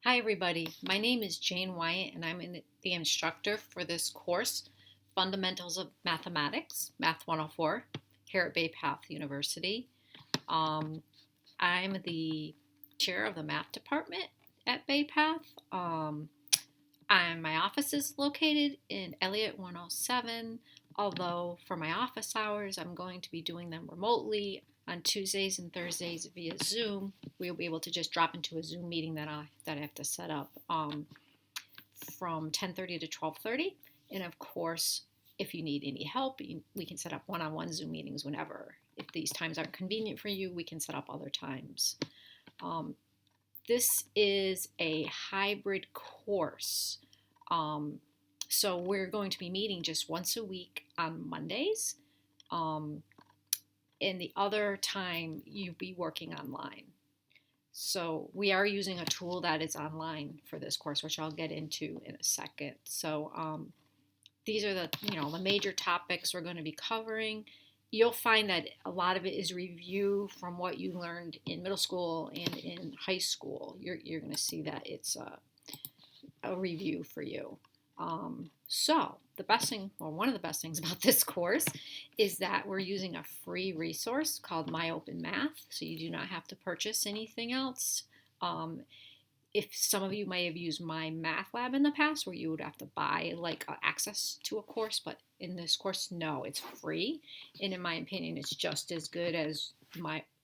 Hi everybody, my name is Jane Wyatt and I'm the instructor for this course, Fundamentals of Mathematics, Math 104, here at Bay Path University. I'm the chair of the math department at Bay Path. My office is located in Elliott 107, although for my office hours I'm going to be doing them remotely on Tuesdays and Thursdays via Zoom. We'll be able to just drop into a Zoom meeting that I have to set up from 10:30 to 12:30. And of course, if you need any help, we can set up one-on-one Zoom meetings whenever. If these times aren't convenient for you, we can set up other times. This is a hybrid course. So we're going to be meeting just once a week on Mondays. And the other time you'll be working online. So we are using a tool that is online for this course, which I'll get into in a second. So these are the major topics we're going to be covering. You'll find that a lot of it is review from what you learned in middle school and in high school. You're going to see that it's a review for you. So the best thing, or one of the best things about this course is that we're using a free resource called MyOpenMath, so you do not have to purchase anything else. If some of you may have used MyMathLab in the past, where you would have to buy access to a course, but in this course, no, it's free, and in my opinion, it's just as good as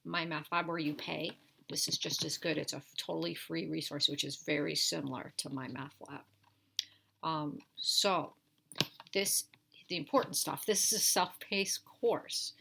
MyMathLab where you pay. This is just as good. It's a totally free resource, which is very similar to MyMathLab. So the important stuff, this is a self-paced course.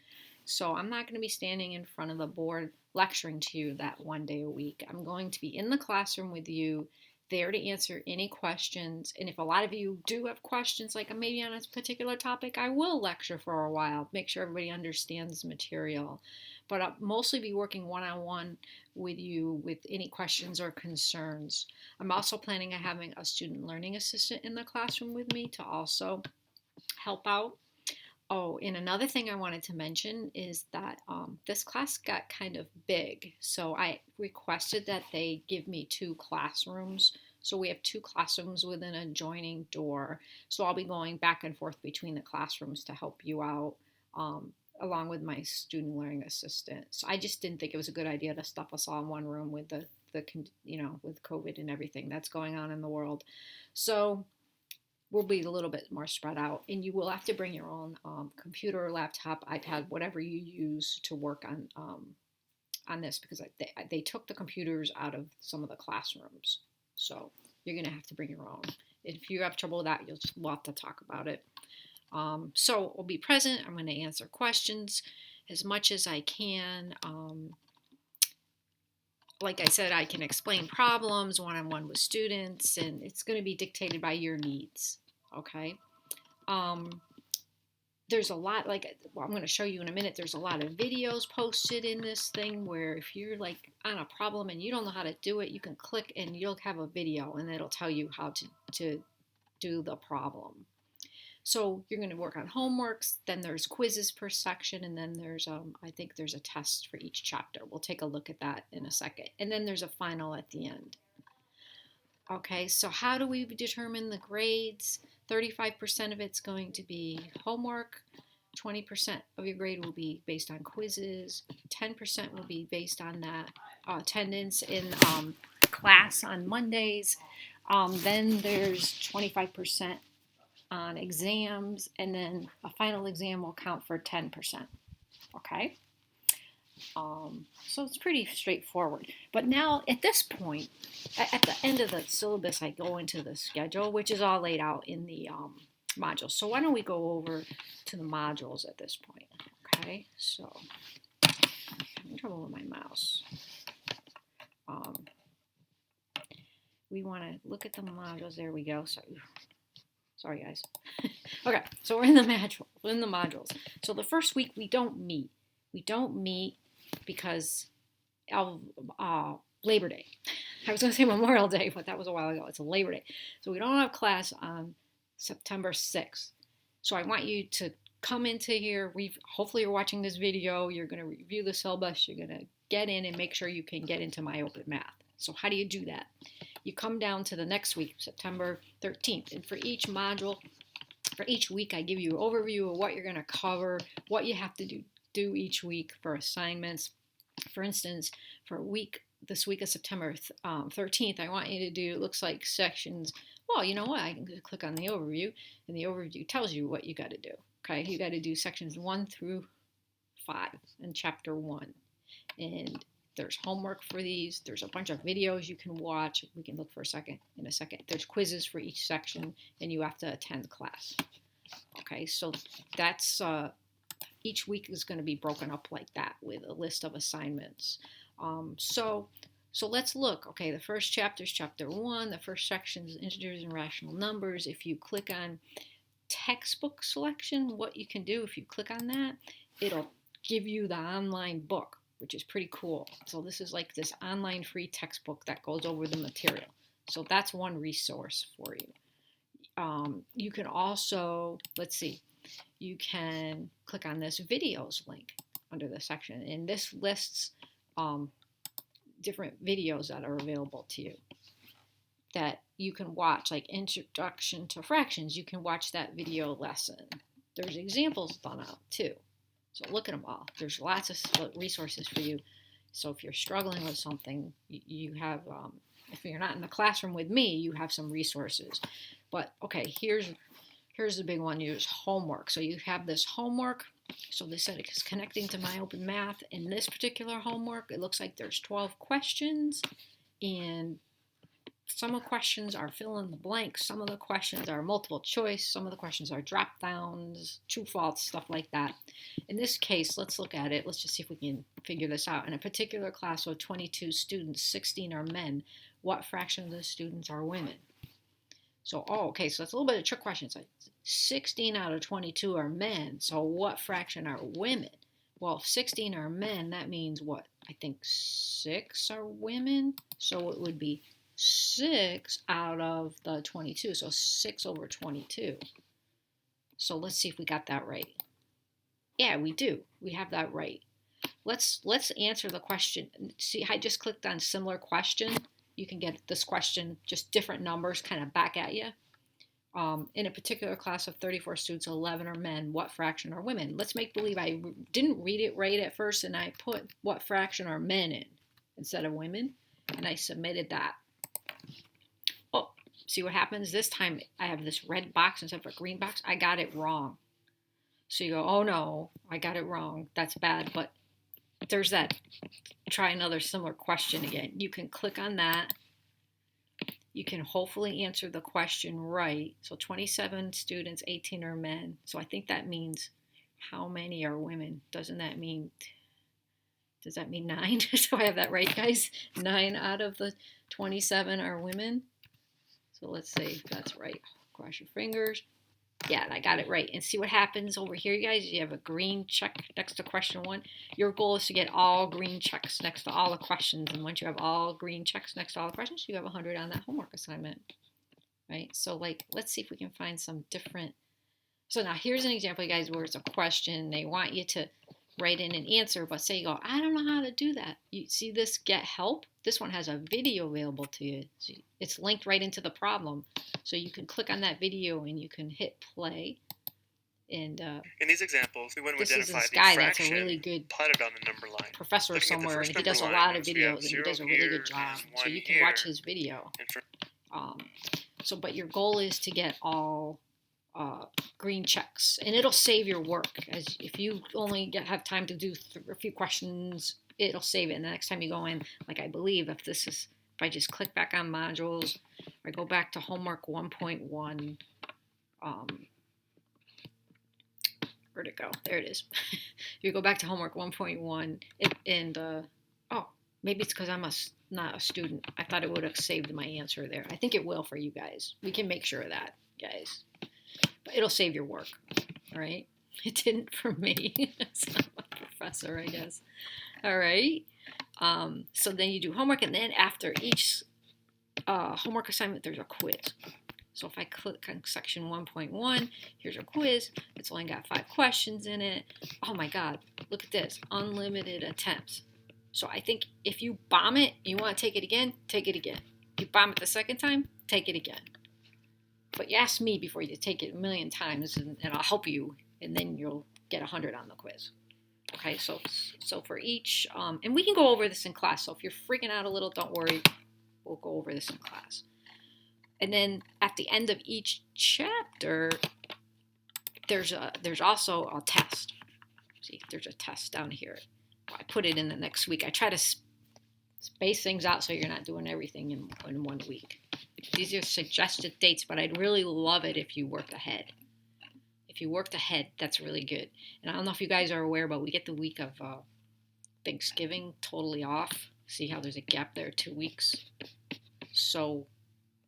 So I'm not going to be standing in front of the board lecturing to you that one day a week. I'm going to be in the classroom with you, there to answer any questions. And if a lot of you do have questions, like maybe on a particular topic, I will lecture for a while, make sure everybody understands the material. But I'll mostly be working one-on-one with you with any questions or concerns. I'm also planning on having a student learning assistant in the classroom with me to also help out. Oh, and another thing I wanted to mention is that this class got kind of big. So I requested that they give me 2 classrooms. So we have 2 classrooms with an adjoining door. So I'll be going back and forth between the classrooms to help you out, along with my student learning assistant. So I just didn't think it was a good idea to stuff us all in one room with with COVID and everything that's going on in the world. So we'll be a little bit more spread out, and you will have to bring your own computer, laptop, iPad, whatever you use to work on this, because they took the computers out of some of the classrooms. So you're going to have to bring your own. If you have trouble with that, we'll have to talk about it. So I'll be present. I'm going to answer questions as much as I can. Like I said, I can explain problems one-on-one with students, and it's going to be dictated by your needs. Okay. There's a lot, I'm going to show you in a minute, there's a lot of videos posted in this thing where if you're on a problem and you don't know how to do it, you can click and you'll have a video and it'll tell you how to do the problem. So you're going to work on homeworks, then there's quizzes per section, and then there's, I think there's a test for each chapter. We'll take a look at that in a second. And then there's a final at the end. Okay, so how do we determine the grades? 35% of it's going to be homework. 20% of your grade will be based on quizzes. 10% will be based on that attendance in class on Mondays. Then there's 25% on exams, and then a final exam will count for 10%. Okay? So it's pretty straightforward. But now, at this point, at the end of the syllabus, I go into the schedule, which is all laid out in the modules. So why don't we go over to the modules at this point? Okay, so I'm having trouble with my mouse. We want to look at the modules. There we go. Sorry, guys. Okay, so we're in the modules. So the first week we don't meet. We don't meet because of Labor Day. I was going to say Memorial Day, but that was a while ago. It's a Labor Day. So we don't have class on September 6th. So I want you to come into here. Hopefully you're watching this video. You're going to review the syllabus. You're going to get in and make sure you can get into MyOpenMath. So how do you do that? You come down to the next week, September 13th, and for each module, for each week, I give you an overview of what you're going to cover, what you have to do each week for assignments. For instance, for this week of September 13th, I want you to do, it looks like sections. Well, you know what? I can click on the overview, and the overview tells you what you got to do. Okay, you got to do sections 1 through 5 in chapter 1. And there's homework for these. There's a bunch of videos you can watch. We can look for in a second. There's quizzes for each section, and you have to attend class. Okay, so that's each week is going to be broken up like that with a list of assignments. So let's look. Okay, the first chapter is chapter 1. The first section is integers and rational numbers. If you click on textbook selection, what you can do, if you click on that, it'll give you the online book, which is pretty cool. So this is like this online free textbook that goes over the material. So that's one resource for you. You can also, let's see, you can click on this videos link under the section, and this lists different videos that are available to you that you can watch, like Introduction to Fractions. You can watch that video lesson. There's examples done out too. So look at them all. There's lots of resources for you. So if you're struggling with something, you have, if you're not in the classroom with me, you have some resources. But okay, here's the big one. Use homework. So you have this homework. So they said it's connecting to MyOpenMath. In this particular homework, it looks like there's 12 questions, and some of the questions are fill in the blanks. Some of the questions are multiple choice. Some of the questions are drop downs, true, false, stuff like that. In this case, let's look at it. Let's just see if we can figure this out. In a particular class of 22 students, 16 are men. What fraction of the students are women? So, okay, so that's a little bit of a trick question. It's like 16 out of 22 are men. So what fraction are women? Well, if 16 are men, that means what? I think 6 are women. So it would be 6 out of the 22. So 6 over 22. So let's see if we got that right. Yeah, we do. We have that right. Let's answer the question. See, I just clicked on similar question. You can get this question, just different numbers kind of back at you. In a particular class of 34 students, 11 are men. What fraction are women? Let's make believe I didn't read it right at first, and I put what fraction are men in instead of women, and I submitted that. Oh, see what happens? This time I have this red box instead of a green box. I got it wrong. So you go, oh no, I got it wrong. That's bad, but there's that. Try another similar question again. You can click on that. You can hopefully answer the question right. So 27 students, 18 are men. So I think that means how many are women? Does that mean 9? So I have that right, guys? 9 out of the 27 are women. So let's say if that's right. Cross your fingers. Yeah, I got it right. And see what happens over here, you guys? You have a green check next to question 1. Your goal is to get all green checks next to all the questions. And once you have all green checks next to all the questions, you have 100 on that homework assignment. Right? So, like, let's see if we can find some different. So now here's an example, you guys, where it's a question. They want you to write in an answer, but say you go, I don't know how to do that. You see this get help? This one has a video available to you. So it's linked right into the problem. So you can click on that video and you can hit play. And in these examples, we want to identify this the guy fraction that's a really good plotted on the number line. Professor somewhere, and he does a lot of videos, and he does a really good job. So you can watch his video. But your goal is to get all green checks, and it'll save your work. As if you only have time to do a few questions, it'll save it. And the next time you go in, like I believe, if I just click back on modules, or I go back to homework 1.1, where'd it go? There it is. You go back to homework 1.1, oh, maybe it's because I'm not a student. I thought it would have saved my answer there. I think it will for you guys. We can make sure of that, guys. But it'll save your work, all right? It didn't for me. So I'm a professor, I guess. All right. So then you do homework, and then after each homework assignment, there's a quiz. So if I click on section 1.1, here's a quiz. It's only got 5 questions in it. Oh my God, look at this, unlimited attempts. So I think if you bomb it, you want to take it again, take it again. You bomb it the second time, take it again. But you ask me before you take it a million times, and I'll help you, and then you'll get 100 on the quiz. Okay, so for each, and we can go over this in class. So if you're freaking out a little, don't worry. We'll go over this in class. And then at the end of each chapter, there's also a test. See, there's a test down here. I put it in the next week. I try to space things out so you're not doing everything in 1 week. These are suggested dates, but I'd really love it if you worked ahead. If you worked ahead, that's really good. And I don't know if you guys are aware, but we get the week of Thanksgiving totally off. See how there's a gap there, 2 weeks. So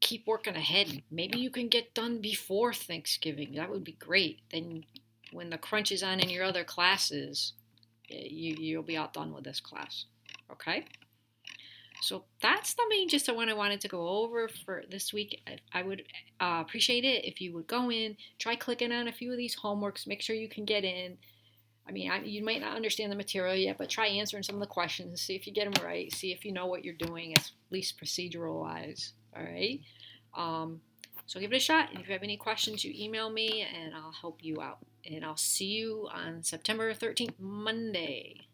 keep working ahead. Maybe you can get done before Thanksgiving. That would be great. Then when the crunch is on in your other classes, you'll be all done with this class. Okay? So that's the main gist of what I wanted to go over for this week. I would appreciate it if you would go in, try clicking on a few of these homeworks, make sure you can get in. I mean, you might not understand the material yet, but try answering some of the questions, see if you get them right, see if you know what you're doing, at least procedural-wise, all right? So give it a shot, and if you have any questions, you email me, and I'll help you out. And I'll see you on September 13th, Monday.